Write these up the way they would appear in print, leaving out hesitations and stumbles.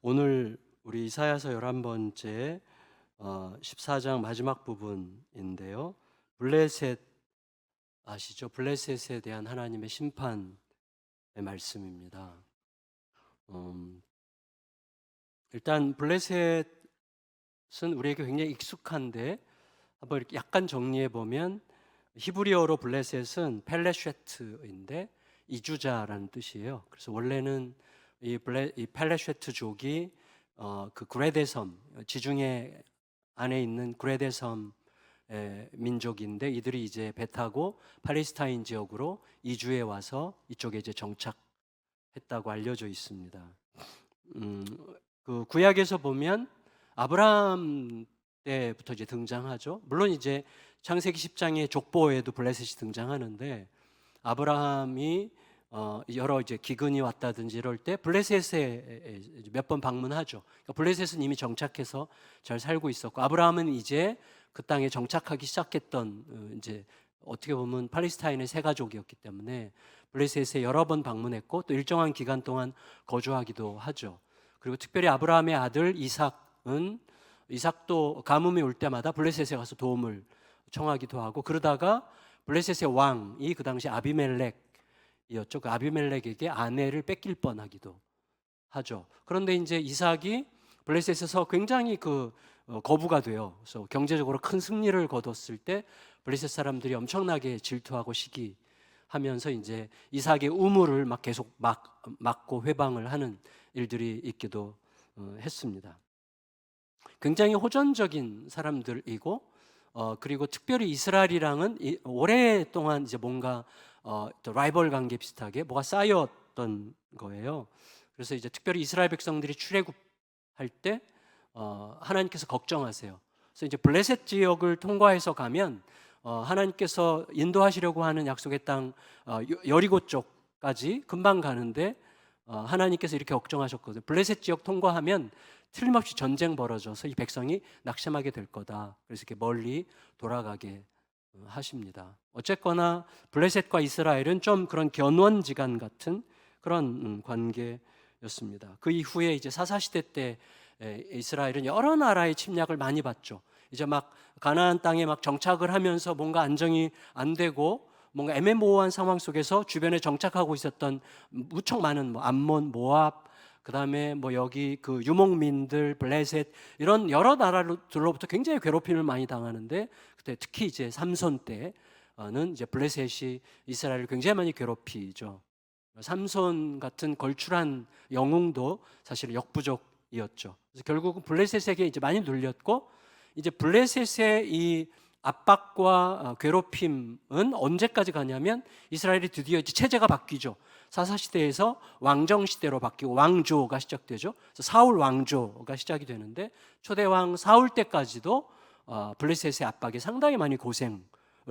오늘 우리 이사야서 11번째 14장 마지막 부분인데요. 블레셋 아시죠? 블레셋에 대한 하나님의 심판의 말씀입니다. 일단 블레셋은 우리에게 굉장히 익숙한데 한번 이렇게 약간 정리해 보면 히브리어로 블레셋은 펠레쉐트인데 이주자라는 뜻이에요. 그래서 원래는 이 펠레쉐트족이 그 구레데 섬, 지중해 안에 있는 구레데 섬 민족인데, 이들이 이제 배 타고 팔레스타인 지역으로 이주해 와서 이쪽에 이제 정착했다고 알려져 있습니다. 그 구약에서 보면 아브라함 때부터 이제 등장하죠. 물론 이제 창세기 10장의 족보에도 블레셋이 등장하는데, 아브라함이 여러 이제 기근이 왔다든지 이럴 때 블레셋에 몇 번 방문하죠. 그러니까 블레셋은 이미 정착해서 잘 살고 있었고, 아브라함은 이제 그 땅에 정착하기 시작했던 이제 어떻게 보면 팔레스타인의 새 가족이었기 때문에 블레셋에 여러 번 방문했고 또 일정한 기간 동안 거주하기도 하죠. 그리고 특별히 아브라함의 아들 이삭도 가뭄이 올 때마다 블레셋에 가서 도움을 청하기도 하고, 그러다가 블레셋의 왕이 그 당시 아비멜렉이었죠. 그 아비멜렉에게 아내를 뺏길 뻔하기도 하죠. 그런데 이제 이삭이 블레셋에서 굉장히 거부가 돼요. 그래서 경제적으로 큰 승리를 거뒀을 때 블레셋 사람들이 엄청나게 질투하고 시기하면서 이제 이삭의 우물을 막 계속 막고 회방을 하는 일들이 있기도 했습니다. 굉장히 호전적인 사람들이고, 그리고 특별히 이스라엘이랑은 오랫동안 이제 뭔가 또 라이벌 관계 비슷하게 뭐가 쌓였던 거예요. 그래서 이제 특별히 이스라엘 백성들이 출애굽할 때 하나님께서 걱정하세요. 그래서 이제 블레셋 지역을 통과해서 가면 하나님께서 인도하시려고 하는 약속의 땅 여리고 쪽까지 금방 가는데, 하나님께서 이렇게 걱정하셨거든요. 블레셋 지역 통과하면 틀림없이 전쟁 벌어져서 이 백성이 낙심하게 될 거다. 그래서 이렇게 멀리 돌아가게 하십니다. 어쨌거나 블레셋과 이스라엘은 좀 그런 견원지간 같은 그런 관계였습니다. 그 이후에 이제 사사시대 때 이스라엘은 여러 나라의 침략을 많이 받죠. 이제 막 가나안 땅에 막 정착을 하면서 뭔가 안정이 안 되고 뭔가 애매모호한 상황 속에서 주변에 정착하고 있었던 무척 많은 암몬, 모압, 그다음에 여기 그 유목민들, 블레셋 이런 여러 나라들로부터 굉장히 괴롭힘을 많이 당하는데, 그때 특히 이제 삼손 때는 이제 블레셋이 이스라엘을 굉장히 많이 괴롭히죠. 삼손 같은 걸출한 영웅도 사실 역부족이었죠. 그래서 결국은 블레셋에게 이제 많이 눌렸고, 이제 블레셋의 이 압박과 괴롭힘은 언제까지 가냐면 이스라엘이 드디어 이제 체제가 바뀌죠. 사사시대에서 왕정시대로 바뀌고 왕조가 시작되죠. 그래서 사울 왕조가 시작이 되는데, 초대왕 사울 때까지도 블레셋의 압박에 상당히 많이 고생을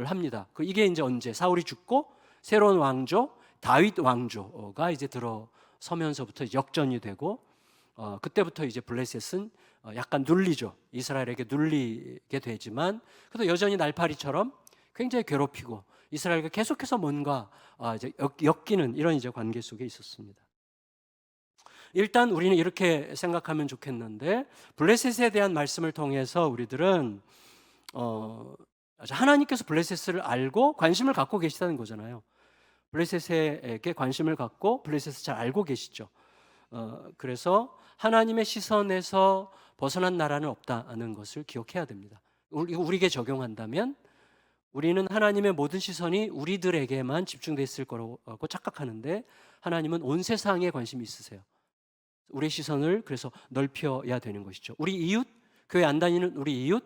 합니다. 이게 이제 언제 사울이 죽고 새로운 왕조 다윗 왕조가 이제 들어서면서부터 역전이 되고, 그때부터 이제 블레셋은 약간 눌리죠. 이스라엘에게 눌리게 되지만 그래도 여전히 날파리처럼 굉장히 괴롭히고 이스라엘과 계속해서 뭔가 이제 엮이는 이런 이제 관계 속에 있었습니다. 일단 우리는 이렇게 생각하면 좋겠는데, 블레셋에 대한 말씀을 통해서 우리들은 하나님께서 블레셋을 알고 관심을 갖고 계시다는 거잖아요. 블레셋에게 관심을 갖고 블레셋을 잘 알고 계시죠. 그래서 하나님의 시선에서 벗어난 나라는 없다는 것을 기억해야 됩니다. 우리에게 적용한다면 우리는 하나님의 모든 시선이 우리들에게만 집중되어 있을 거라고 착각하는데, 하나님은 온 세상에 관심이 있으세요. 우리의 시선을 그래서 넓혀야 되는 것이죠. 우리 이웃, 교회 안 다니는 우리 이웃,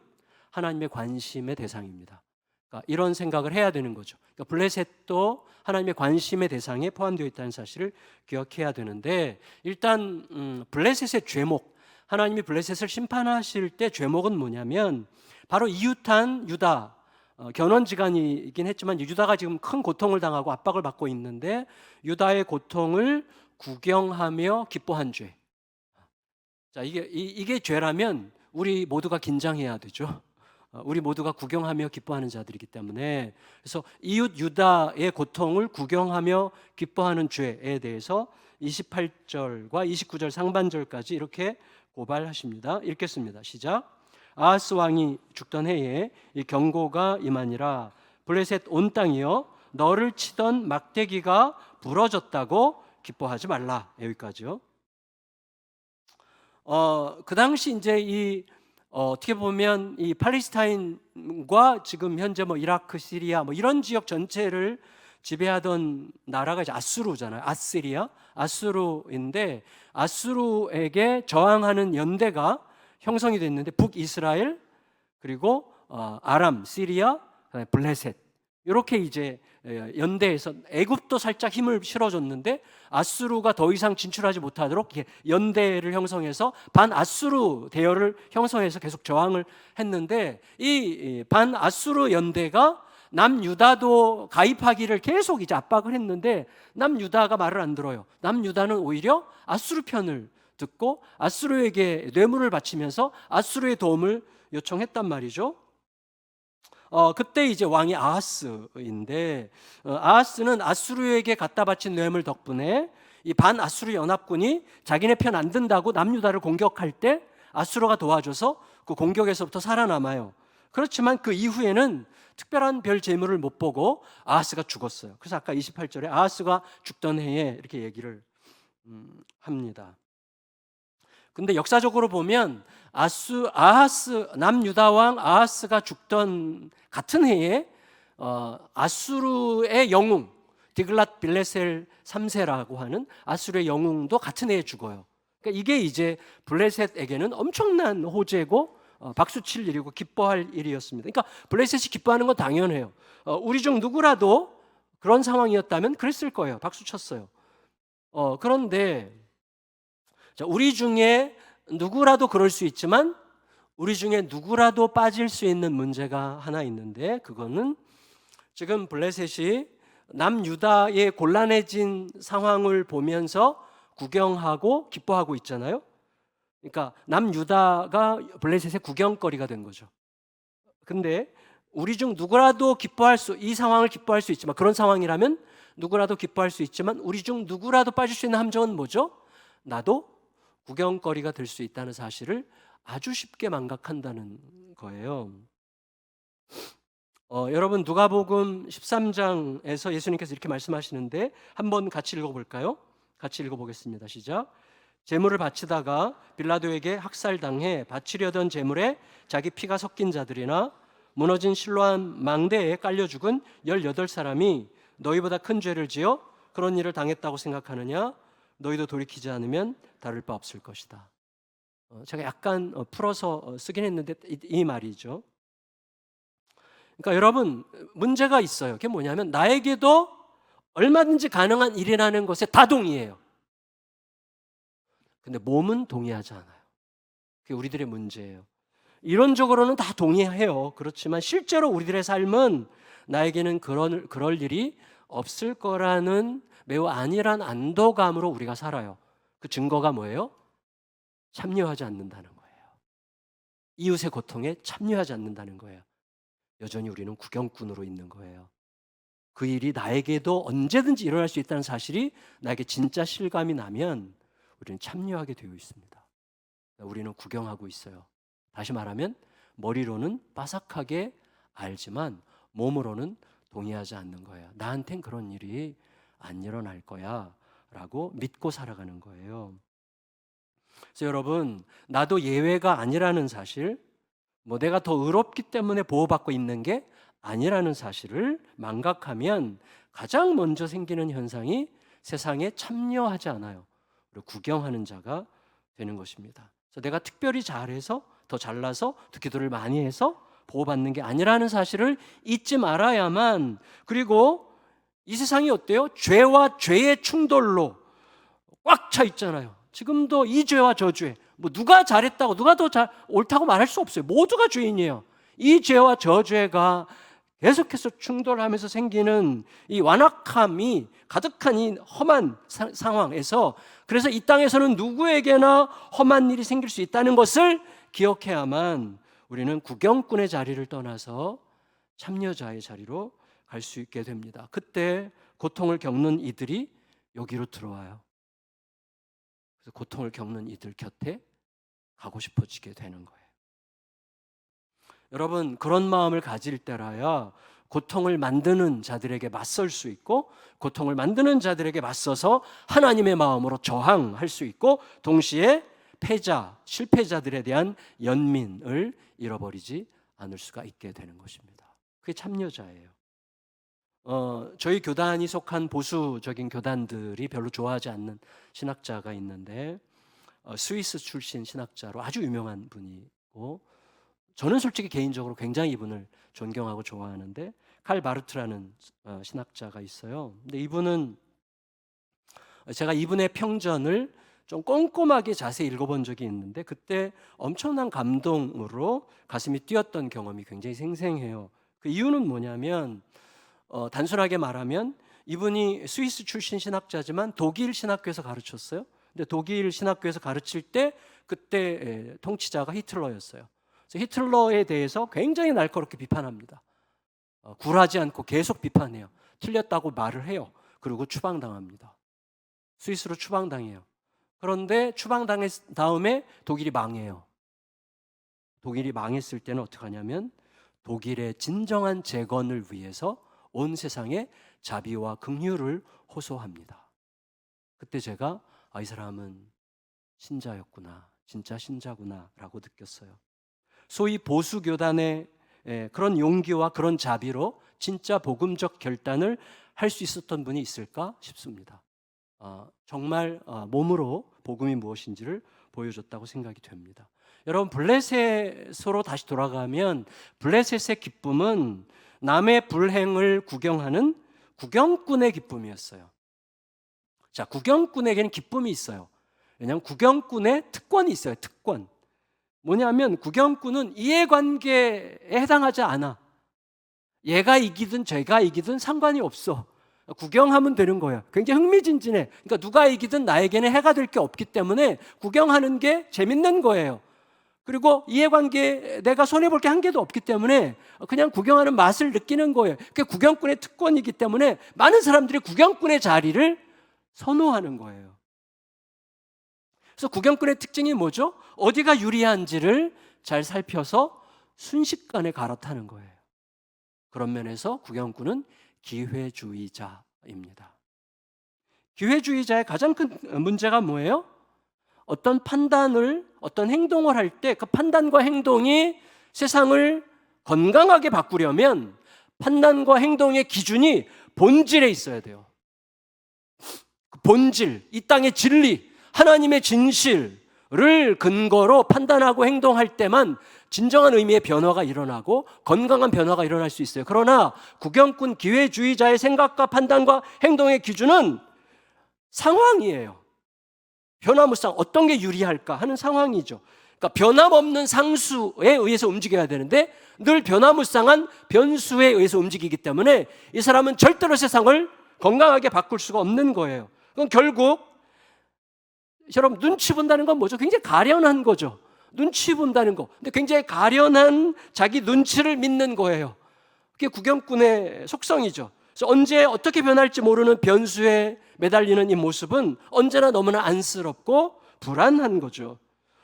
하나님의 관심의 대상입니다. 그러니까 이런 생각을 해야 되는 거죠. 그러니까 블레셋도 하나님의 관심의 대상에 포함되어 있다는 사실을 기억해야 되는데, 일단 블레셋의 죄목, 하나님이 블레셋을 심판하실 때 죄목은 뭐냐면 바로 이웃한 유다, 견원지간이긴 했지만 유다가 지금 큰 고통을 당하고 압박을 받고 있는데, 유다의 고통을 구경하며 기뻐한 죄. 자, 이게 죄라면 우리 모두가 긴장해야 되죠. 우리 모두가 구경하며 기뻐하는 자들이기 때문에, 그래서 이웃 유다의 고통을 구경하며 기뻐하는 죄에 대해서 28절과 29절 상반절까지 이렇게 고발하십니다. 읽겠습니다. 시작. 아하스 왕이 죽던 해에 이 경고가 임하니라. 블레셋 온 땅이여 너를 치던 막대기가 부러졌다고 기뻐하지 말라. 여기까지요. 그 당시 이제 어떻게 보면 이 팔레스타인과 지금 현재 뭐 이라크, 시리아 뭐 이런 지역 전체를 지배하던 나라가 이제 아수르잖아요. 아수르인데 아수르에게 저항하는 연대가 형성이 됐는데 북이스라엘 그리고 아람, 시리아, 블레셋 이렇게 이제 연대해서 애굽도 살짝 힘을 실어줬는데 아수르가 더 이상 진출하지 못하도록 연대를 형성해서 반아수르 대열을 형성해서 계속 저항을 했는데 이 반아수르 연대가 남유다도 가입하기를 계속 이제 압박을 했는데 남유다가 말을 안 들어요. 남유다는 오히려 아수르 편을 듣고 아수르에게 뇌물을 바치면서 아수르의 도움을 요청했단 말이죠. 그때 이제 왕이 아하스인데 아하스는 아수르에게 갖다 바친 뇌물 덕분에 이 반아수르 연합군이 자기네 편 안 든다고 남유다를 공격할 때 아수르가 도와줘서 그 공격에서부터 살아남아요. 그렇지만 그 이후에는 특별한 별 재물을 못 보고 아하스가 죽었어요. 그래서 아까 28절에 아하스가 죽던 해에 이렇게 얘기를 합니다. 근데 역사적으로 보면 아하스 남유다 왕 아하스가 죽던 같은 해에 아수르의 영웅 디글랏 빌레셀 3세라고 하는 아수르의 영웅도 같은 해에 죽어요. 그러니까 이게 이제 블레셋에게는 엄청난 호재고 박수 칠 일이고 기뻐할 일이었습니다. 그러니까 블레셋이 기뻐하는 건 당연해요. 우리 중 누구라도 그런 상황이었다면 그랬을 거예요. 박수 쳤어요. 그런데 우리 중에 누구라도 그럴 수 있지만 우리 중에 누구라도 빠질 수 있는 문제가 하나 있는데 그거는 지금 블레셋이 남유다의 곤란해진 상황을 보면서 구경하고 기뻐하고 있잖아요. 그러니까 남유다가 블레셋의 구경거리가 된 거죠. 근데 우리 중 누구라도 이 상황을 기뻐할 수 있지만 그런 상황이라면 누구라도 기뻐할 수 있지만 우리 중 누구라도 빠질 수 있는 함정은 뭐죠? 나도 구경거리가 될 수 있다는 사실을 아주 쉽게 망각한다는 거예요. 여러분 누가복음 13장에서 예수님께서 이렇게 말씀하시는데 한번 같이 읽어볼까요? 같이 읽어보겠습니다. 시작. 제물을 바치다가 빌라도에게 학살당해 바치려던 제물에 자기 피가 섞인 자들이나 무너진 실로암 망대에 깔려 죽은 18사람이 너희보다 큰 죄를 지어 그런 일을 당했다고 생각하느냐? 너희도 돌이키지 않으면 다를 바 없을 것이다. 제가 약간 풀어서 쓰긴 했는데 이 말이죠. 그러니까 여러분 문제가 있어요. 그게 뭐냐면 나에게도 얼마든지 가능한 일이라는 것에 다 동의해요. 근데 몸은 동의하지 않아요. 그게 우리들의 문제예요. 이론적으로는 다 동의해요. 그렇지만 실제로 우리들의 삶은 나에게는 그럴 일이 없을 거라는 매우 안일한 안도감으로 우리가 살아요. 그 증거가 뭐예요? 참여하지 않는다는 거예요. 이웃의 고통에 참여하지 않는다는 거예요. 여전히 우리는 구경꾼으로 있는 거예요. 그 일이 나에게도 언제든지 일어날 수 있다는 사실이 나에게 진짜 실감이 나면 우리는 참여하게 되어 있습니다. 우리는 구경하고 있어요. 다시 말하면 머리로는 빠삭하게 알지만 몸으로는 동의하지 않는 거예요. 나한텐 그런 일이 안 일어날 거야 라고 믿고 살아가는 거예요. 그래서 여러분 나도 예외가 아니라는 사실, 내가 더 의롭기 때문에 보호받고 있는 게 아니라는 사실을 망각하면 가장 먼저 생기는 현상이 세상에 참여하지 않아요. 구경하는 자가 되는 것입니다. 그래서 내가 특별히 잘해서 더 잘나서 더 기도를 많이 해서 보호받는 게 아니라는 사실을 잊지 말아야만. 그리고 이 세상이 어때요? 죄와 죄의 충돌로 꽉 차 있잖아요. 지금도 이 죄와 저 죄, 누가 잘했다고 누가 더 옳다고 말할 수 없어요. 모두가 죄인이에요. 이 죄와 저 죄가 계속해서 충돌하면서 생기는 이 완악함이 가득한 이 험한 상황에서, 그래서 이 땅에서는 누구에게나 험한 일이 생길 수 있다는 것을 기억해야만 우리는 구경꾼의 자리를 떠나서 참여자의 자리로 갈 수 있게 됩니다. 그때 고통을 겪는 이들이 여기로 들어와요. 그래서 고통을 겪는 이들 곁에 가고 싶어지게 되는 거예요. 여러분, 그런 마음을 가질 때라야 고통을 만드는 자들에게 맞설 수 있고, 고통을 만드는 자들에게 맞서서 하나님의 마음으로 저항할 수 있고, 동시에 패자, 실패자들에 대한 연민을 잃어버리지 않을 수가 있게 되는 것입니다. 그게 참여자예요. 저희 교단이 속한 보수적인 교단들이 별로 좋아하지 않는 신학자가 있는데, 스위스 출신 신학자로 아주 유명한 분이고, 저는 솔직히 개인적으로 굉장히 이분을 존경하고 좋아하는데, 칼 마르트라는 신학자가 있어요. 근데 이분은, 제가 이분의 평전을 좀 꼼꼼하게 자세히 읽어본 적이 있는데, 그때 엄청난 감동으로 가슴이 뛰었던 경험이 굉장히 생생해요. 그 이유는 뭐냐면, 단순하게 말하면 이분이 스위스 출신 신학자지만 독일 신학교에서 가르쳤어요. 근데 독일 신학교에서 가르칠 때 그때 통치자가 히틀러였어요. 그래서 히틀러에 대해서 굉장히 날카롭게 비판합니다. 굴하지 않고 계속 비판해요. 틀렸다고 말을 해요. 그리고 추방당합니다. 스위스로 추방당해요. 그런데 추방당한 다음에 독일이 망해요. 독일이 망했을 때는 어떻게 하냐면 독일의 진정한 재건을 위해서 온 세상에 자비와 긍휼을 호소합니다. 그때 제가 이 사람은 신자였구나, 진짜 신자구나 라고 느꼈어요. 소위 보수교단의 그런 용기와 그런 자비로 진짜 복음적 결단을 할 수 있었던 분이 있을까 싶습니다. 정말 몸으로 복음이 무엇인지를 보여줬다고 생각이 됩니다. 여러분, 블레셋으로 다시 돌아가면 블레셋의 기쁨은 남의 불행을 구경하는 구경꾼의 기쁨이었어요. 자, 구경꾼에게는 기쁨이 있어요. 왜냐하면 구경꾼의 특권이 있어요. 특권. 뭐냐면 구경꾼은 이해관계에 해당하지 않아. 얘가 이기든 제가 이기든 상관이 없어. 구경하면 되는 거예요. 굉장히 흥미진진해. 그러니까 누가 이기든 나에게는 해가 될 게 없기 때문에 구경하는 게 재밌는 거예요. 그리고 이해관계 내가 손해볼 게 한 개도 없기 때문에 그냥 구경하는 맛을 느끼는 거예요. 그게 구경꾼의 특권이기 때문에 많은 사람들이 구경꾼의 자리를 선호하는 거예요. 그래서 구경꾼의 특징이 뭐죠? 어디가 유리한지를 잘 살펴서 순식간에 갈아타는 거예요. 그런 면에서 구경꾼은 기회주의자입니다. 기회주의자의 가장 큰 문제가 뭐예요? 어떤 판단을, 어떤 행동을 할 때 그 판단과 행동이 세상을 건강하게 바꾸려면 판단과 행동의 기준이 본질에 있어야 돼요. 그 본질, 이 땅의 진리, 하나님의 진실을 근거로 판단하고 행동할 때만 진정한 의미의 변화가 일어나고 건강한 변화가 일어날 수 있어요. 그러나 구경꾼 기회주의자의 생각과 판단과 행동의 기준은 상황이에요. 변화무쌍, 어떤 게 유리할까 하는 상황이죠. 그러니까 변함없는 상수에 의해서 움직여야 되는데 늘 변화무쌍한 변수에 의해서 움직이기 때문에 이 사람은 절대로 세상을 건강하게 바꿀 수가 없는 거예요. 그럼 결국 여러분, 눈치 본다는 건 뭐죠? 굉장히 가련한 거죠. 눈치 본다는 거. 근데 굉장히 가련한 자기 눈치를 믿는 거예요. 그게 구경꾼의 속성이죠. 그래서 언제 어떻게 변할지 모르는 변수에 매달리는 이 모습은 언제나 너무나 안쓰럽고 불안한 거죠.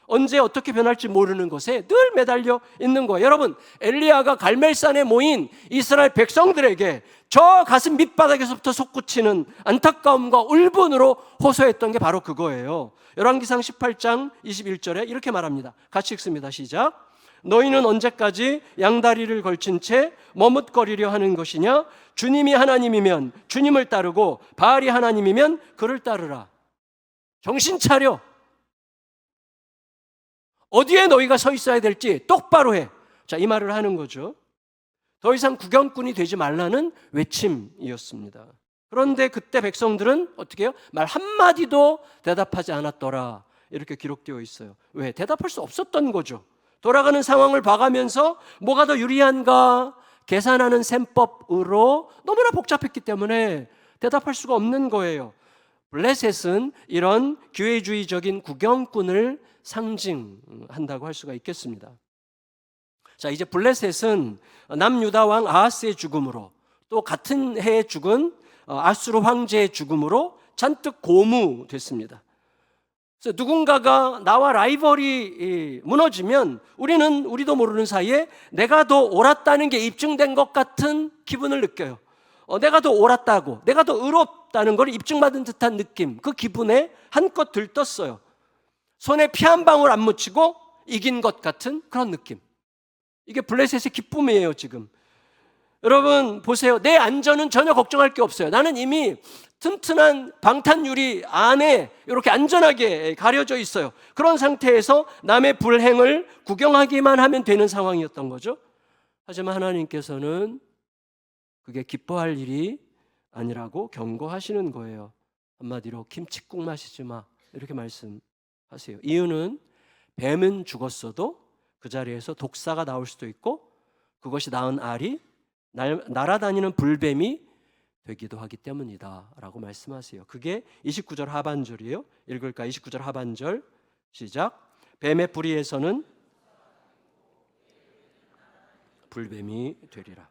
언제 어떻게 변할지 모르는 것에 늘 매달려 있는 거예요. 여러분, 엘리야가 갈멜산에 모인 이스라엘 백성들에게 저 가슴 밑바닥에서부터 솟구치는 안타까움과 울분으로 호소했던 게 바로 그거예요. 열왕기상 18장 21절에 이렇게 말합니다. 같이 읽습니다. 시작. 너희는 언제까지 양다리를 걸친 채 머뭇거리려 하는 것이냐? 주님이 하나님이면 주님을 따르고 바알이 하나님이면 그를 따르라. 정신 차려. 어디에 너희가 서 있어야 될지 똑바로 해. 자, 이 말을 하는 거죠. 더 이상 구경꾼이 되지 말라는 외침이었습니다. 그런데 그때 백성들은 어떻게 해요? 말 한마디도 대답하지 않았더라. 이렇게 기록되어 있어요. 왜? 대답할 수 없었던 거죠. 돌아가는 상황을 봐가면서 뭐가 더 유리한가 계산하는 셈법으로 너무나 복잡했기 때문에 대답할 수가 없는 거예요. 블레셋은 이런 기회주의적인 구경꾼을 상징한다고 할 수가 있겠습니다. 자, 이제 블레셋은 남유다 왕 아하스의 죽음으로 또 같은 해에 죽은 아수르 황제의 죽음으로 잔뜩 고무됐습니다. 그래서 누군가가 나와 라이벌이 무너지면 우리도 모르는 사이에 내가 더 옳았다는 게 입증된 것 같은 기분을 느껴요. 내가 더 옳았다고, 내가 더 의롭다는 걸 입증받은 듯한 느낌, 그 기분에 한껏 들떴어요. 손에 피 한 방울 안 묻히고 이긴 것 같은 그런 느낌. 이게 블레셋의 기쁨이에요, 지금. 여러분 보세요. 내 안전은 전혀 걱정할 게 없어요. 나는 이미 튼튼한 방탄유리 안에 이렇게 안전하게 가려져 있어요. 그런 상태에서 남의 불행을 구경하기만 하면 되는 상황이었던 거죠. 하지만 하나님께서는 그게 기뻐할 일이 아니라고 경고하시는 거예요. 한마디로 김칫국 마시지 마, 이렇게 말씀하세요. 이유는 뱀은 죽었어도 그 자리에서 독사가 나올 수도 있고, 그것이 낳은 알이 날아다니는 불뱀이 되기도 하기 때문이다 라고 말씀하세요. 그게 29절 하반절이에요. 읽을까? 29절 하반절 시작. 뱀의 뿌리에서는 불뱀이 되리라.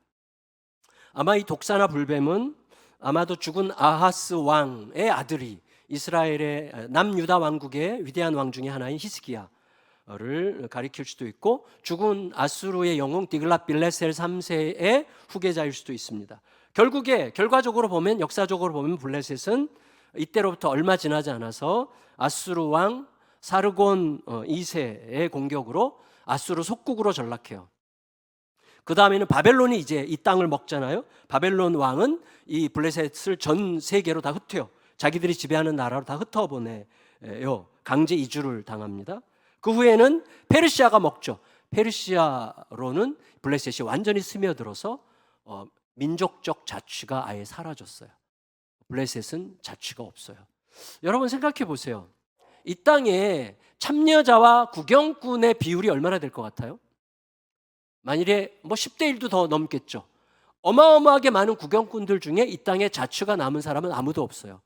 아마 이 독사나 불뱀은 아마도 죽은 아하스 왕의 아들이 이스라엘의 남유다 왕국의 위대한 왕 중에 하나인 히스기야를 가리킬 수도 있고, 죽은 아수르의 영웅 디글랏빌레셀 3세의 후계자일 수도 있습니다. 결과적으로 보면, 역사적으로 보면 블레셋은 이때로부터 얼마 지나지 않아서 아수르 왕 사르곤 2세의 공격으로 아수르 속국으로 전락해요. 그 다음에는 바벨론이 이제 이 땅을 먹잖아요. 바벨론 왕은 이 블레셋을 전 세계로 다 흩어요. 자기들이 지배하는 나라로 다 흩어보내요. 강제 이주를 당합니다. 그 후에는 페르시아가 먹죠. 페르시아로는 블레셋이 완전히 스며들어서 민족적 자취가 아예 사라졌어요. 블레셋은 자취가 없어요. 여러분 생각해 보세요. 이 땅에 참여자와 구경꾼의 비율이 얼마나 될 것 같아요? 만일에 10대 1도 더 넘겠죠. 어마어마하게 많은 구경꾼들 중에 이 땅에 자취가 남은 사람은 아무도 없어요.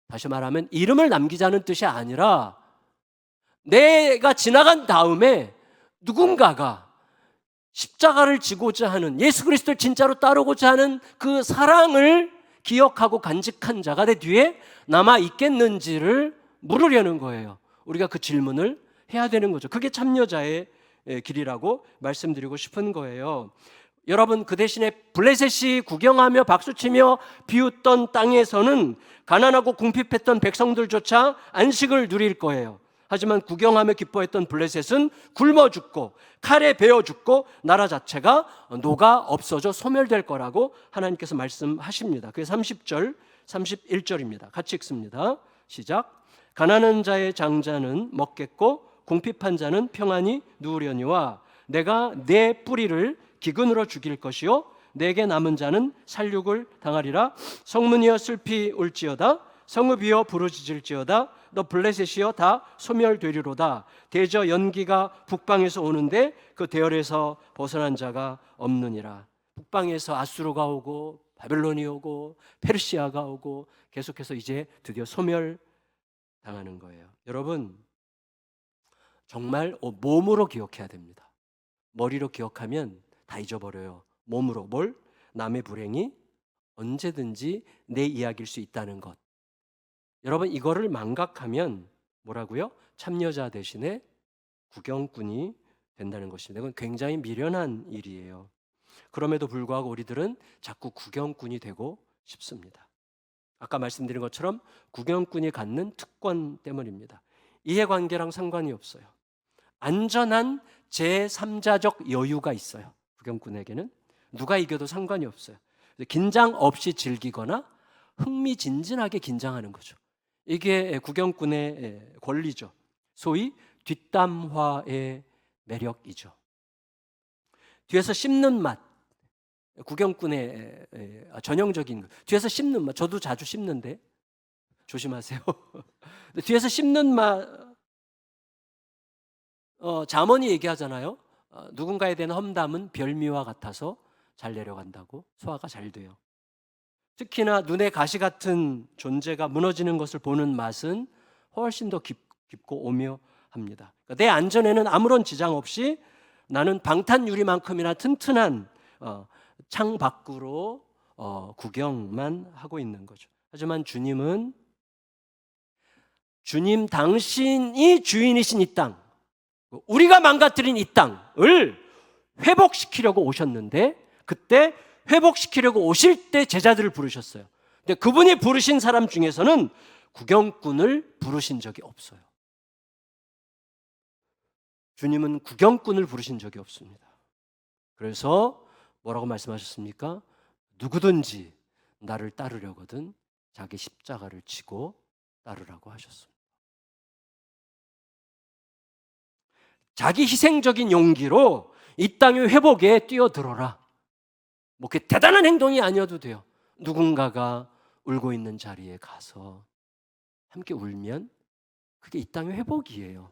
다시 말하면 이름을 남기자는 뜻이 아니라, 내가 지나간 다음에 누군가가 십자가를 지고자 하는, 예수 그리스도를 진짜로 따르고자 하는 그 사랑을 기억하고 간직한 자가 내 뒤에 남아 있겠는지를 물으려는 거예요. 우리가 그 질문을 해야 되는 거죠. 그게 참여자의 길이라고 말씀드리고 싶은 거예요. 여러분, 그 대신에 블레셋이 구경하며 박수치며 비웃던 땅에서는 가난하고 궁핍했던 백성들조차 안식을 누릴 거예요. 하지만 구경하며 기뻐했던 블레셋은 굶어 죽고 칼에 베어 죽고 나라 자체가 녹아 없어져 소멸될 거라고 하나님께서 말씀하십니다. 그게 30절, 31절입니다. 같이 읽습니다. 시작. 가난한 자의 장자는 먹겠고 궁핍한 자는 평안히 누우려니와 내가 내 뿌리를 기근으로 죽일 것이요 내게 남은 자는 살육을 당하리라. 성문이여 슬피 울지어다. 성읍이여 부르짖을지어다. 너 블레셋이여 다 소멸되리로다. 대저 연기가 북방에서 오는데 그 대열에서 벗어난 자가 없느니라. 북방에서 아수르가 오고 바벨론이 오고 페르시아가 오고 계속해서 이제 드디어 소멸당하는 거예요. 여러분, 정말 몸으로 기억해야 됩니다. 머리로 기억하면 다 잊어버려요. 몸으로 뭘? 남의 불행이 언제든지 내 이야기일 수 있다는 것. 여러분, 이거를 망각하면 뭐라고요? 참여자 대신에 구경꾼이 된다는 것입니다. 이건 굉장히 미련한 일이에요. 그럼에도 불구하고 우리들은 자꾸 구경꾼이 되고 싶습니다. 아까 말씀드린 것처럼 구경꾼이 갖는 특권 때문입니다. 이해관계랑 상관이 없어요. 안전한 제3자적 여유가 있어요. 구경꾼에게는 누가 이겨도 상관이 없어요. 긴장 없이 즐기거나 흥미진진하게 긴장하는 거죠. 이게 구경꾼의 권리죠. 소위 뒷담화의 매력이죠. 뒤에서 씹는 맛, 구경꾼의 전형적인 것. 뒤에서 씹는 맛, 저도 자주 씹는데 조심하세요. 뒤에서 씹는 맛, 잠언이 얘기하잖아요. 누군가에 대한 험담은 별미와 같아서 잘 내려간다고, 소화가 잘 돼요. 특히나 눈에 가시 같은 존재가 무너지는 것을 보는 맛은 훨씬 더 깊고 오묘합니다. 그러니까 내 안전에는 아무런 지장 없이 나는 방탄유리만큼이나 튼튼한 창 밖으로 구경만 하고 있는 거죠. 하지만 주님은 주님 당신이 주인이신 이 땅, 우리가 망가뜨린 이 땅을 회복시키려고 오셨는데, 그때 회복시키려고 오실 때 제자들을 부르셨어요. 근데 그분이 부르신 사람 중에서는 구경꾼을 부르신 적이 없어요. 주님은 구경꾼을 부르신 적이 없습니다. 그래서 뭐라고 말씀하셨습니까? 누구든지 나를 따르려거든 자기 십자가를 지고 따르라고 하셨습니다. 자기 희생적인 용기로 이 땅의 회복에 뛰어들어라. 뭐 그게 대단한 행동이 아니어도 돼요. 누군가가 울고 있는 자리에 가서 함께 울면 그게 이 땅의 회복이에요.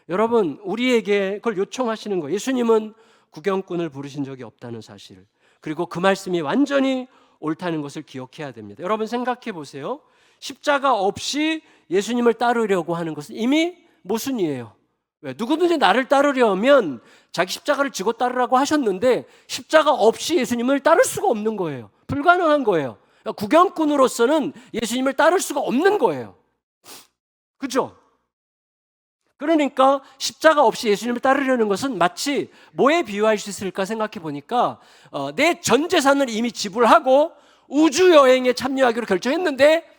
여러분, 우리에게 그걸 요청하시는 거예요. 예수님은 구경꾼을 부르신 적이 없다는 사실, 그리고 그 말씀이 완전히 옳다는 것을 기억해야 됩니다. 여러분 생각해 보세요. 십자가 없이 예수님을 따르려고 하는 것은 이미 모순이에요. 왜? 누구든지 나를 따르려면 자기 십자가를 지고 따르라고 하셨는데 십자가 없이 예수님을 따를 수가 없는 거예요. 불가능한 거예요. 그러니까 구경꾼으로서는 예수님을 따를 수가 없는 거예요. 그죠? 그러니까 십자가 없이 예수님을 따르려는 것은 마치 뭐에 비유할 수 있을까 생각해 보니까 내 전 재산을 이미 지불하고 우주 여행에 참여하기로 결정했는데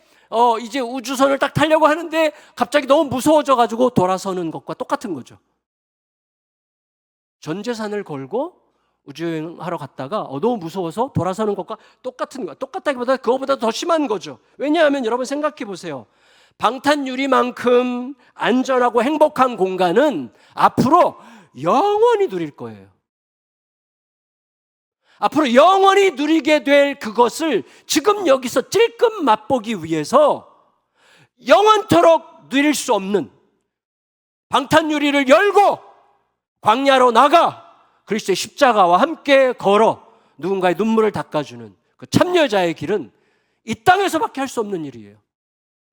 이제 우주선을 딱 타려고 하는데 갑자기 너무 무서워져 가지고 돌아서는 것과 똑같은 거죠. 전 재산을 걸고 우주여행하러 갔다가 너무 무서워서 돌아서는 것과 똑같은 거야. 똑같다기보다 그거보다 더 심한 거죠. 왜냐하면 여러분 생각해 보세요. 방탄유리만큼 안전하고 행복한 공간은 앞으로 영원히 누릴 거예요. 앞으로 영원히 누리게 될 그것을 지금 여기서 찔끔 맛보기 위해서 영원토록 누릴 수 없는 방탄유리를 열고 광야로 나가 그리스도의 십자가와 함께 걸어 누군가의 눈물을 닦아주는 그 참여자의 길은 이 땅에서밖에 할 수 없는 일이에요.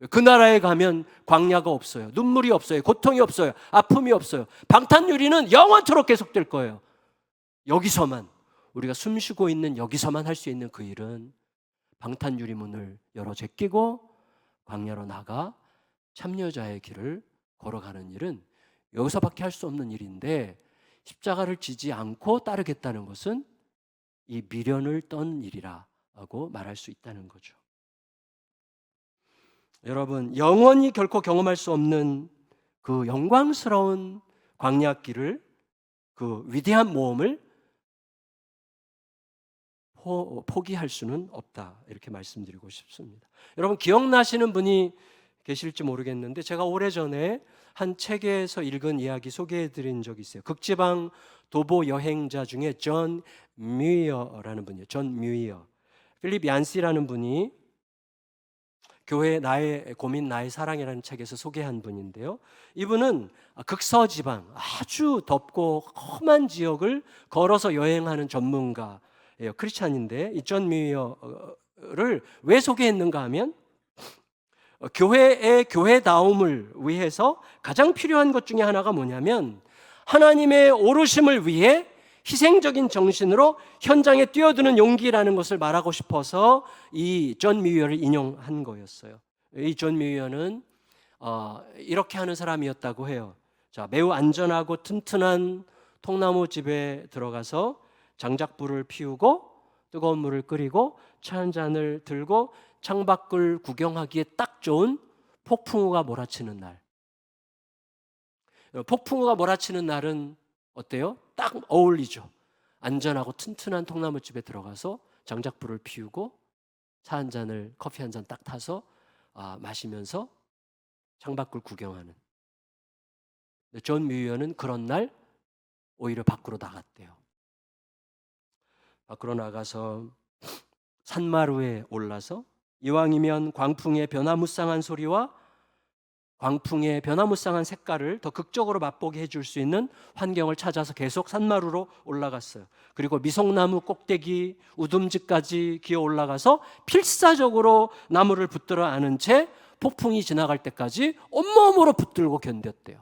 그 나라에 가면 광야가 없어요. 눈물이 없어요. 고통이 없어요. 아픔이 없어요. 방탄유리는 영원토록 계속될 거예요. 여기서만, 우리가 숨쉬고 있는 여기서만 할 수 있는 그 일은 방탄유리 문을 열어 제끼고 광야로 나가 참여자의 길을 걸어가는 일은 여기서밖에 할 수 없는 일인데, 십자가를 지지 않고 따르겠다는 것은 이 미련을 떤 일이라고 말할 수 있다는 거죠. 여러분, 영원히 결코 경험할 수 없는 그 영광스러운 광야길을, 그 위대한 모험을 포기할 수는 없다, 이렇게 말씀드리고 싶습니다. 여러분 기억나시는 분이 계실지 모르겠는데 제가 오래전에 한 책에서 읽은 이야기 소개해드린 적이 있어요. 극지방 도보 여행자 중에 존 뮤이어라는 분이에요. 존 뮤이어. 필립 얀시라는 분이 교회 나의 고민 나의 사랑이라는 책에서 소개한 분인데요. 이분은 극서지방 아주 덥고 험한 지역을 걸어서 여행하는 전문가예요. 크리스찬인데 이 존 뮤이어를 왜 소개했는가 하면 교회의 교회다움을 위해서 가장 필요한 것 중에 하나가 뭐냐면 하나님의 오르심을 위해 희생적인 정신으로 현장에 뛰어드는 용기라는 것을 말하고 싶어서 이 존 뮤이어를 인용한 거였어요. 이 존 뮤이어는 이렇게 하는 사람이었다고 해요. 자, 매우 안전하고 튼튼한 통나무 집에 들어가서 장작불을 피우고 뜨거운 물을 끓이고 차 한 잔을 들고 창밖을 구경하기에 딱 좋은 폭풍우가 몰아치는 날. 폭풍우가 몰아치는 날은 어때요? 딱 어울리죠. 안전하고 튼튼한 통나무집에 들어가서 장작불을 피우고 차 한 잔을, 커피 한 잔 딱 타서 마시면서 창밖을 구경하는. 존 뮤이어는 그런 날 오히려 밖으로 나갔대요. 밖으로 나가서 산마루에 올라서 이왕이면 광풍의 변화무쌍한 소리와 광풍의 변화무쌍한 색깔을 더 극적으로 맛보게 해줄 수 있는 환경을 찾아서 계속 산마루로 올라갔어요. 그리고 미송나무 꼭대기 우둠지까지 기어 올라가서 필사적으로 나무를 붙들어 안은 채 폭풍이 지나갈 때까지 온몸으로 붙들고 견뎠대요.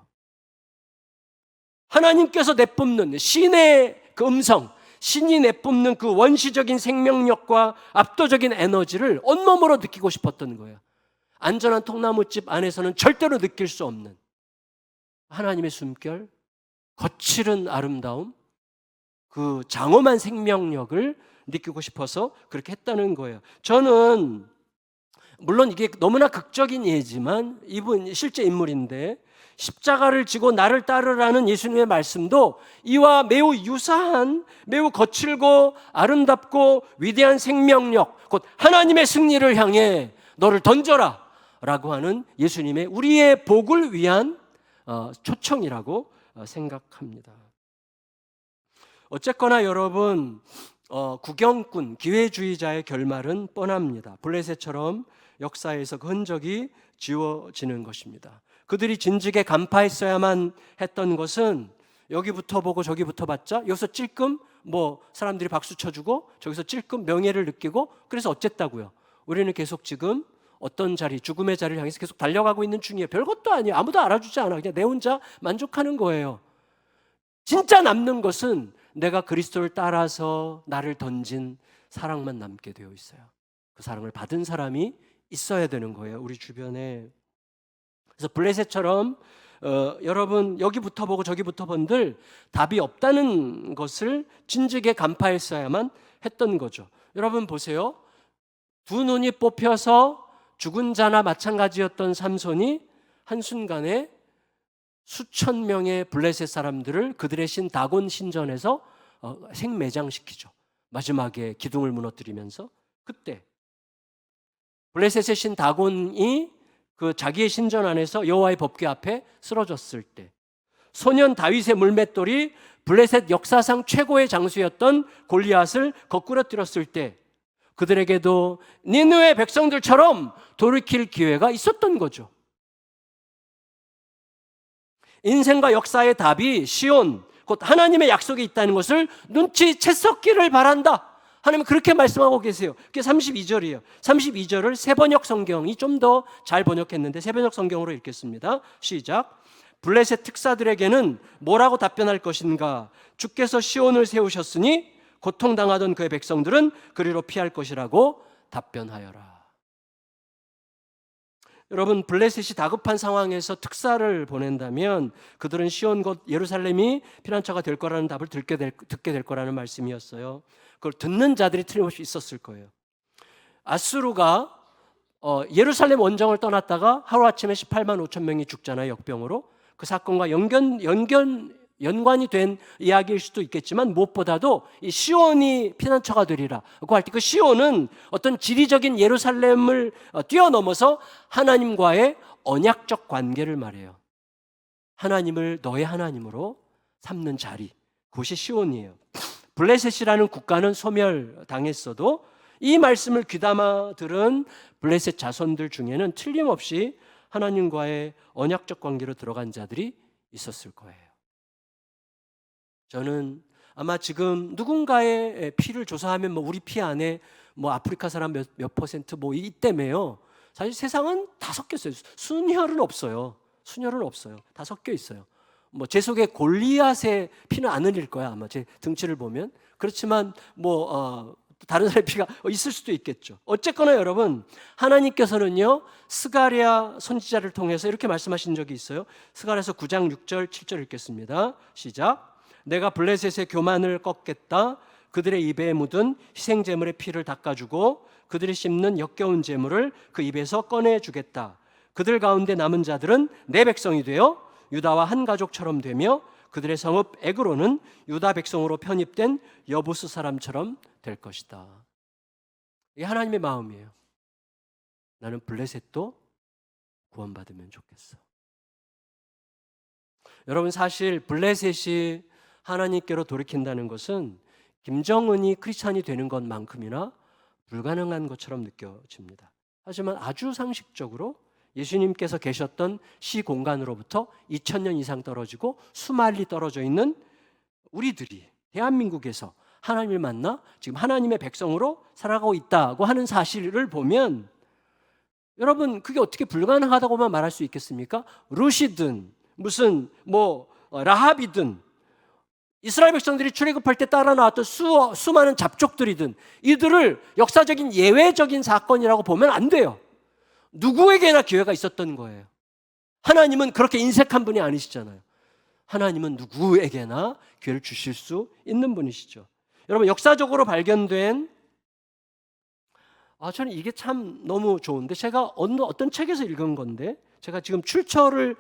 하나님께서 내뿜는 신의 그 음성, 신이 내뿜는 그 원시적인 생명력과 압도적인 에너지를 온몸으로 느끼고 싶었던 거예요. 안전한 통나무집 안에서는 절대로 느낄 수 없는 하나님의 숨결, 거칠은 아름다움, 그 장엄한 생명력을 느끼고 싶어서 그렇게 했다는 거예요. 저는 물론 이게 너무나 극적인 예지만 이분 실제 인물인데 십자가를 지고 나를 따르라는 예수님의 말씀도 이와 매우 유사한, 매우 거칠고 아름답고 위대한 생명력, 곧 하나님의 승리를 향해 너를 던져라 라고 하는 예수님의 우리의 복을 위한 초청이라고 생각합니다. 어쨌거나 여러분, 구경꾼, 기회주의자의 결말은 뻔합니다. 블레셋처럼 역사에서 그 흔적이 지워지는 것입니다. 그들이 진즉에 간파했어야만 했던 것은 여기부터 보고 저기부터 봤자 여기서 찔끔 사람들이 박수 쳐주고 저기서 찔끔 명예를 느끼고 그래서 어쨌다고요. 우리는 계속 지금 어떤 자리, 죽음의 자리를 향해서 계속 달려가고 있는 중이에요. 별것도 아니에요. 아무도 알아주지 않아. 그냥 내 혼자 만족하는 거예요. 진짜 남는 것은 내가 그리스도를 따라서 나를 던진 사랑만 남게 되어 있어요. 그 사랑을 받은 사람이 있어야 되는 거예요, 우리 주변에. 그래서 블레셋처럼 여러분 여기부터 보고 저기부터 본들 답이 없다는 것을 진즉에 간파했어야만 했던 거죠. 여러분 보세요. 두 눈이 뽑혀서 죽은 자나 마찬가지였던 삼손이 한순간에 수천 명의 블레셋 사람들을 그들의 신 다곤 신전에서 생매장시키죠. 마지막에 기둥을 무너뜨리면서. 그때 블레셋의 신 다곤이 그 자기의 신전 안에서 여호와의 법궤 앞에 쓰러졌을 때, 소년 다윗의 물맷돌이 블레셋 역사상 최고의 장수였던 골리앗을 거꾸러뜨렸을 때 그들에게도 니느웨 백성들처럼 돌이킬 기회가 있었던 거죠. 인생과 역사의 답이 시온, 곧 하나님의 약속이 있다는 것을 눈치챘었기를 바란다. 하나님은 그렇게 말씀하고 계세요. 그게 32절이에요. 32절을 새번역 성경이 좀 더 잘 번역했는데 새번역 성경으로 읽겠습니다. 시작. 블레셋 특사들에게는 뭐라고 답변할 것인가? 주께서 시온을 세우셨으니 고통당하던 그의 백성들은 그리로 피할 것이라고 답변하여라. 여러분, 블레셋이 다급한 상황에서 특사를 보낸다면 그들은 시온 곧 예루살렘이 피난처가 될 거라는 답을 듣게 될 거라는 말씀이었어요. 그걸 듣는 자들이 틀림없이 있었을 거예요. 아수르가 예루살렘 원정을 떠났다가 하루아침에 18만 5천 명이 죽잖아요, 역병으로. 그 사건과 연관이 된 이야기일 수도 있겠지만 무엇보다도 이 시온이 피난처가 되리라고 할 때 그 시온은 어떤 지리적인 예루살렘을 뛰어넘어서 하나님과의 언약적 관계를 말해요. 하나님을 너의 하나님으로 삼는 자리, 그것이 시온이에요. 블레셋이라는 국가는 소멸당했어도 이 말씀을 귀담아 들은 블레셋 자손들 중에는 틀림없이 하나님과의 언약적 관계로 들어간 자들이 있었을 거예요. 저는 아마 지금 누군가의 피를 조사하면 우리 피 안에 아프리카 사람 몇 퍼센트 이때매요. 사실 세상은 다 섞여 있어요. 순혈은 없어요. 다 섞여 있어요. 제 속에 골리앗의 피는 안 흘릴 거야, 아마 제 등치를 보면. 그렇지만 다른 사람의 피가 있을 수도 있겠죠. 어쨌거나 여러분, 하나님께서는요 스가랴 선지자를 통해서 이렇게 말씀하신 적이 있어요. 스가랴서 9장 6절 7절 읽겠습니다. 시작. 내가 블레셋의 교만을 꺾겠다. 그들의 입에 묻은 희생제물의 피를 닦아주고 그들이 씹는 역겨운 제물을 그 입에서 꺼내주겠다. 그들 가운데 남은 자들은 내 백성이 되어 유다와 한 가족처럼 되며 그들의 성읍 에그로는 유다 백성으로 편입된 여부스 사람처럼 될 것이다. 이게 하나님의 마음이에요. 나는 블레셋도 구원받으면 좋겠어. 여러분, 사실 블레셋이 하나님께로 돌이킨다는 것은 김정은이 크리스찬이 되는 것만큼이나 불가능한 것처럼 느껴집니다. 하지만 아주 상식적으로 예수님께서 계셨던 시공간으로부터 2000년 이상 떨어지고 수말리 떨어져 있는 우리들이 대한민국에서 하나님을 만나 지금 하나님의 백성으로 살아가고 있다고 하는 사실을 보면 여러분, 그게 어떻게 불가능하다고만 말할 수 있겠습니까? 룻이든 무슨 라합이든 이스라엘 백성들이 출애굽할 때 따라 나왔던 수많은 잡족들이든 이들을 역사적인 예외적인 사건이라고 보면 안 돼요. 누구에게나 기회가 있었던 거예요. 하나님은 그렇게 인색한 분이 아니시잖아요. 하나님은 누구에게나 기회를 주실 수 있는 분이시죠. 여러분, 역사적으로 발견된 저는 이게 참 너무 좋은데, 제가 어떤 책에서 읽은 건데, 제가 지금 출처를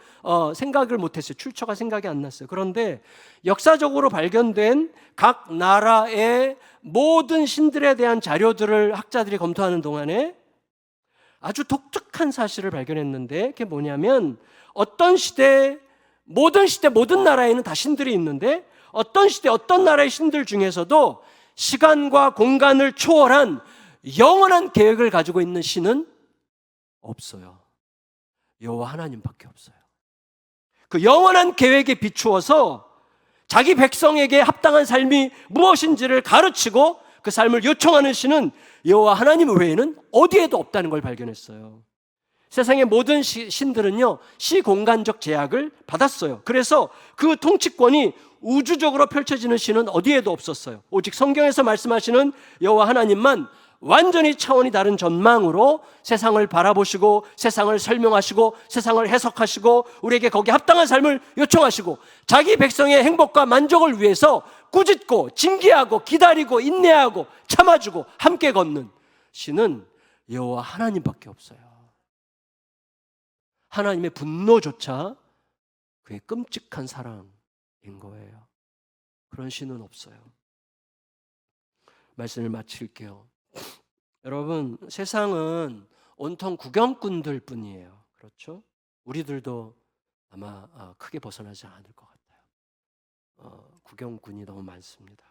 생각을 못했어요. 출처가 생각이 안 났어요. 그런데 역사적으로 발견된 각 나라의 모든 신들에 대한 자료들을 학자들이 검토하는 동안에 아주 독특한 사실을 발견했는데, 그게 뭐냐면 어떤 시대, 모든 나라에는 다 신들이 있는데, 어떤 시대, 어떤 나라의 신들 중에서도 시간과 공간을 초월한 영원한 계획을 가지고 있는 신은 없어요. 여호와 하나님밖에 없어요. 그 영원한 계획에 비추어서 자기 백성에게 합당한 삶이 무엇인지를 가르치고 그 삶을 요청하는 신은 여호와 하나님 외에는 어디에도 없다는 걸 발견했어요. 세상의 모든 신들은요, 시공간적 제약을 받았어요. 그래서 그 통치권이 우주적으로 펼쳐지는 신은 어디에도 없었어요. 오직 성경에서 말씀하시는 여호와 하나님만 완전히 차원이 다른 전망으로 세상을 바라보시고 세상을 설명하시고 세상을 해석하시고 우리에게 거기에 합당한 삶을 요청하시고 자기 백성의 행복과 만족을 위해서 꾸짖고 징계하고 기다리고 인내하고 참아주고 함께 걷는 신은 여호와 하나님밖에 없어요. 하나님의 분노조차 그의 끔찍한 사랑인 거예요. 그런 신은 없어요. 말씀을 마칠게요. 여러분, 세상은 온통 구경꾼들 뿐이에요. 그렇죠? 우리들도 아마 크게 벗어나지 않을 것 같아요. 구경꾼이 너무 많습니다.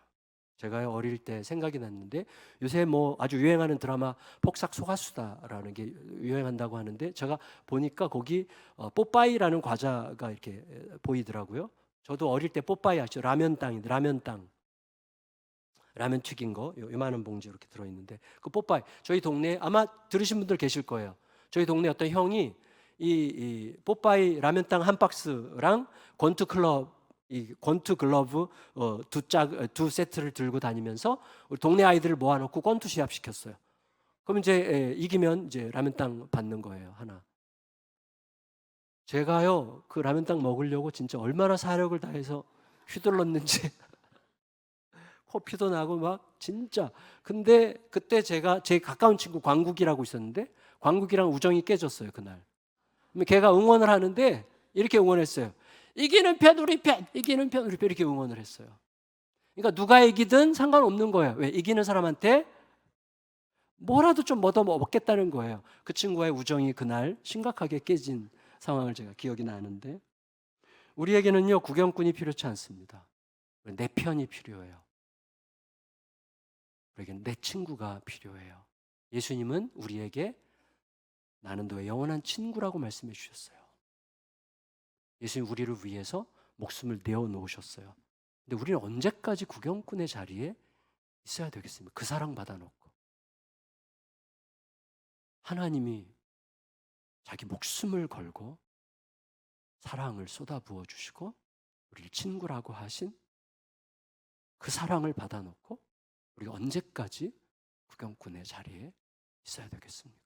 제가 어릴 때 생각이 났는데, 요새 아주 유행하는 드라마 폭삭 소가수다라는 게 유행한다고 하는데, 제가 보니까 거기 뽀빠이라는 과자가 이렇게 보이더라고요. 저도 어릴 때 뽀빠이 아시죠? 라면땅인데, 라면 튀긴 거 요만한 봉지 이렇게 들어있는데, 그 뽀빠이, 저희 동네에 아마 들으신 분들 계실 거예요. 저희 동네 어떤 형이 이 뽀빠이 라면땅 한 박스랑 권투 글러브 두 세트를 들고 다니면서 우리 동네 아이들을 모아놓고 권투 시합 시켰어요. 그럼 이제 이기면 이제 라면땅 받는 거예요, 하나. 제가요, 그 라면땅 먹으려고 진짜 얼마나 사력을 다해서 휘둘렀는지 코피도 나고 막 진짜. 근데 그때 제가 제 가까운 친구 광국이라고 있었는데, 광국이랑 우정이 깨졌어요, 그날. 걔가 응원을 하는데 이렇게 응원했어요. 이기는 편 우리 편, 이기는 편 우리 편, 이렇게 응원을 했어요. 그러니까 누가 이기든 상관없는 거예요. 왜? 이기는 사람한테 뭐라도 좀 얻어 먹겠다는 거예요. 그 친구와의 우정이 그날 심각하게 깨진 상황을 제가 기억이 나는데, 우리에게는요, 구경꾼이 필요치 않습니다. 내 편이 필요해요. 우리에게는 내 친구가 필요해요. 예수님은 우리에게 나는 너의 영원한 친구라고 말씀해 주셨어요. 예수님 우리를 위해서 목숨을 내어놓으셨어요. 근데 우리는 언제까지 구경꾼의 자리에 있어야 되겠습니까? 그 사랑 받아놓고. 하나님이 자기 목숨을 걸고 사랑을 쏟아부어 주시고 우리를 친구라고 하신 그 사랑을 받아놓고 우리가 언제까지 구경꾼의 자리에 있어야 되겠습니까?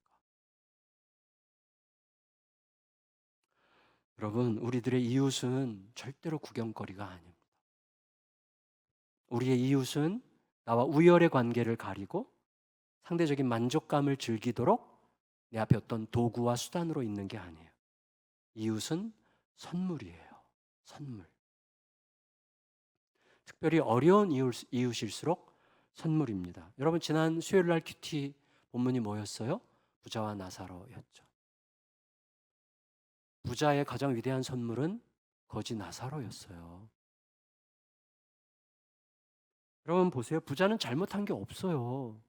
여러분, 우리들의 이웃은 절대로 구경거리가 아닙니다. 우리의 이웃은 나와 우열의 관계를 가리고 상대적인 만족감을 즐기도록 내 앞에 어떤 도구와 수단으로 있는 게 아니에요. 이웃은 선물이에요. 선물. 특별히 어려운 이웃일수록 선물입니다. 여러분, 지난 수요일 날 큐티 본문이 뭐였어요? 부자와 나사로였죠. 부자의 가장 위대한 선물은 거지 나사로였어요. 여러분 보세요. 부자는 잘못한 게 없어요.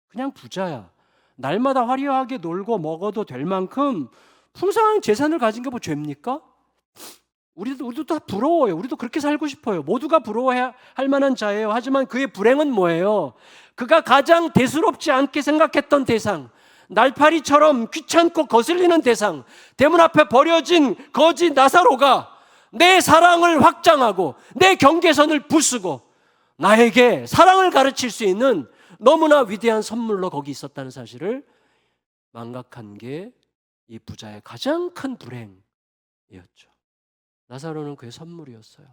그냥 부자야. 날마다 화려하게 놀고 먹어도 될 만큼 풍성한 재산을 가진 게 뭐 죄입니까? 우리도 다 부러워요. 우리도 그렇게 살고 싶어요. 모두가 부러워해야 할 만한 자예요. 하지만 그의 불행은 뭐예요? 그가 가장 대수롭지 않게 생각했던 대상, 날파리처럼 귀찮고 거슬리는 대상, 대문 앞에 버려진 거지 나사로가 내 사랑을 확장하고 내 경계선을 부수고 나에게 사랑을 가르칠 수 있는 너무나 위대한 선물로 거기 있었다는 사실을 망각한 게 이 부자의 가장 큰 불행이었죠. 나사로는 그의 선물이었어요.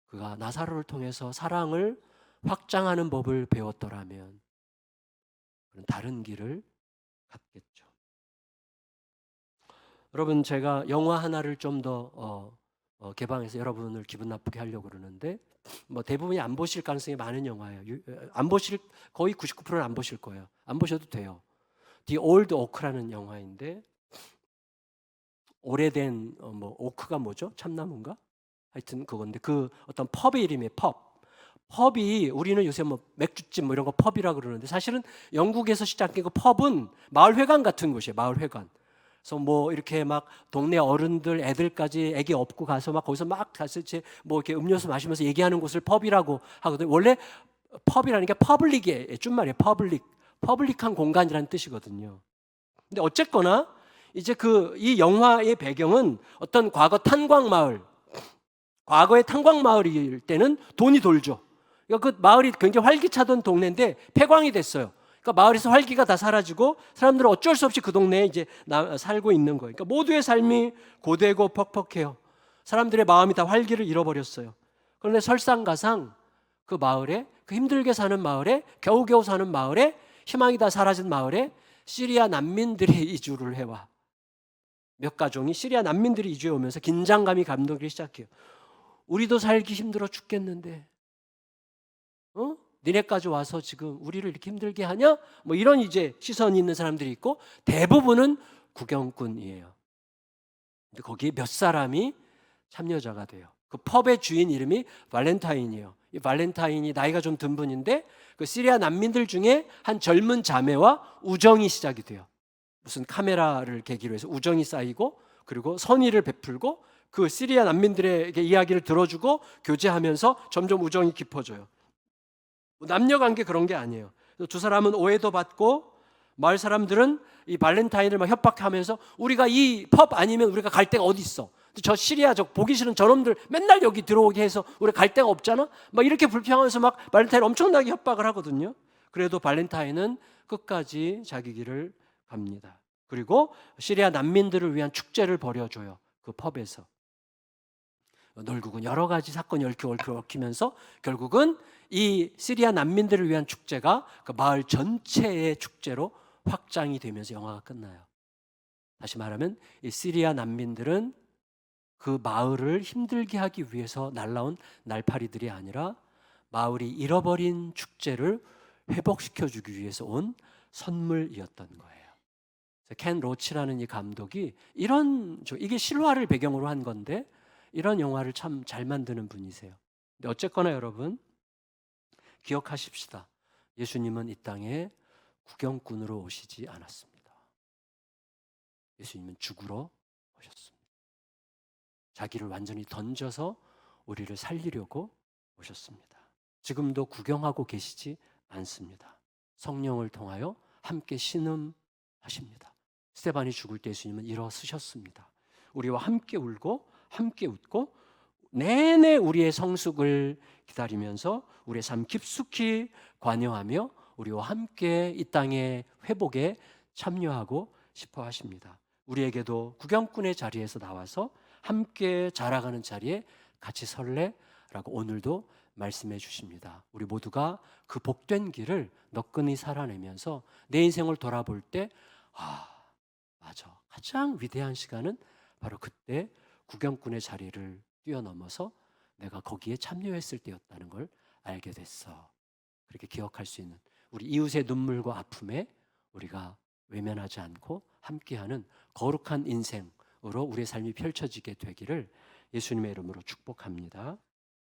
그가 나사로를 통해서 사랑을 확장하는 법을 배웠더라면 그런 다른 길을 갔겠죠. 여러분, 제가 영화 하나를 좀 더 개방해서 여러분을 기분 나쁘게 하려고 그러는데, 뭐 대부분이 안 보실 가능성이 많은 영화예요. 안 보실, 거의 99%는 안 보실 거예요. 안 보셔도 돼요. The Old Oak라는 영화인데, 오래된 뭐 오크가 뭐죠? 참나무인가? 하여튼 그건데, 그 어떤 펍의 이름이에요. 펍이 우리는 요새 뭐 맥주집 뭐 이런 거 펍이라 그러는데, 사실은 영국에서 시작된 그 펍은 마을 회관 같은 곳이에요. 마을 회관. 그래서 뭐 이렇게 막 동네 어른들, 애들까지 애기 업고 가서 막 거기서 막 가서 뭐 이렇게 음료수 마시면서 얘기하는 곳을 펍이라고 하거든요. 원래 펍이라는 게 퍼블릭의 준말이에요. 퍼블릭한 공간이라는 뜻이거든요. 근데 어쨌거나 이제 이 영화의 배경은 어떤 과거의 탄광 마을일 때는 돈이 돌죠. 그러니까 그 마을이 굉장히 활기차던 동네인데 폐광이 됐어요. 그러니까 마을에서 활기가 다 사라지고 사람들은 어쩔 수 없이 그 동네에 이제 살고 있는 거예요. 그러니까 모두의 삶이 고되고 퍽퍽해요. 사람들의 마음이 다 활기를 잃어버렸어요. 그런데 설상가상 그 마을에, 그 힘들게 사는 마을에, 겨우겨우 사는 마을에, 희망이 다 사라진 마을에 시리아 난민들이 이주를 해와. 몇 가정이 시리아 난민들이 이주해 오면서 긴장감이 감돌기 시작해요. 우리도 살기 힘들어 죽겠는데, 니네까지 와서 지금 우리를 이렇게 힘들게 하냐? 뭐 이런 이제 시선이 있는 사람들이 있고, 대부분은 구경꾼이에요. 근데 거기에 몇 사람이 참여자가 돼요. 그 펍의 주인 이름이 발렌타인이에요. 이 발렌타인이 나이가 좀 든 분인데, 그 시리아 난민들 중에 한 젊은 자매와 우정이 시작이 돼요. 무슨 카메라를 계기로 해서 우정이 쌓이고, 그리고 선의를 베풀고, 그 시리아 난민들에게 이야기를 들어주고 교제하면서 점점 우정이 깊어져요. 남녀 관계 그런 게 아니에요. 두 사람은 오해도 받고, 마을 사람들은 이 발렌타인을 막 협박하면서 우리가 이 펍 아니면 우리가 갈 데가 어디 있어? 저 시리아 저 보기 싫은 저놈들 맨날 여기 들어오게 해서 우리 갈 데가 없잖아? 막 이렇게 불평하면서 막 발렌타인 엄청나게 협박을 하거든요. 그래도 발렌타인은 끝까지 자기 길을 갑니다. 그리고 시리아 난민들을 위한 축제를 벌여줘요. 그 펍에서. 결국은 여러 가지 사건이 얽히면서 결국은 이 시리아 난민들을 위한 축제가 그 마을 전체의 축제로 확장이 되면서 영화가 끝나요. 다시 말하면 이 시리아 난민들은 그 마을을 힘들게 하기 위해서 날라온 날파리들이 아니라 마을이 잃어버린 축제를 회복시켜주기 위해서 온 선물이었던 거예요. 켄 로치라는 이 감독이 이게 실화를 배경으로 한 건데 이런 영화를 참 잘 만드는 분이세요. 근데 어쨌거나 여러분 기억하십시다. 예수님은 이 땅에 구경꾼으로 오시지 않았습니다. 예수님은 죽으러 오셨습니다. 자기를 완전히 던져서 우리를 살리려고 오셨습니다. 지금도 구경하고 계시지 않습니다. 성령을 통하여 함께 신음하십니다. 스데반이 죽을 때 예수님은 일어서셨습니다. 우리와 함께 울고 함께 웃고 내내 우리의 성숙을 기다리면서 우리의 삶 깊숙이 관여하며 우리와 함께 이 땅의 회복에 참여하고 싶어 하십니다. 우리에게도 구경꾼의 자리에서 나와서 함께 자라가는 자리에 같이 설레라고 오늘도 말씀해 주십니다. 우리 모두가 그 복된 길을 너끈히 살아내면서 내 인생을 돌아볼 때 맞아. 가장 위대한 시간은 바로 그때 구경꾼의 자리를 뛰어넘어서 내가 거기에 참여했을 때였다는 걸 알게 됐어. 그렇게 기억할 수 있는 우리 이웃의 눈물과 아픔에 우리가 외면하지 않고 함께하는 거룩한 인생으로 우리의 삶이 펼쳐지게 되기를 예수님의 이름으로 축복합니다.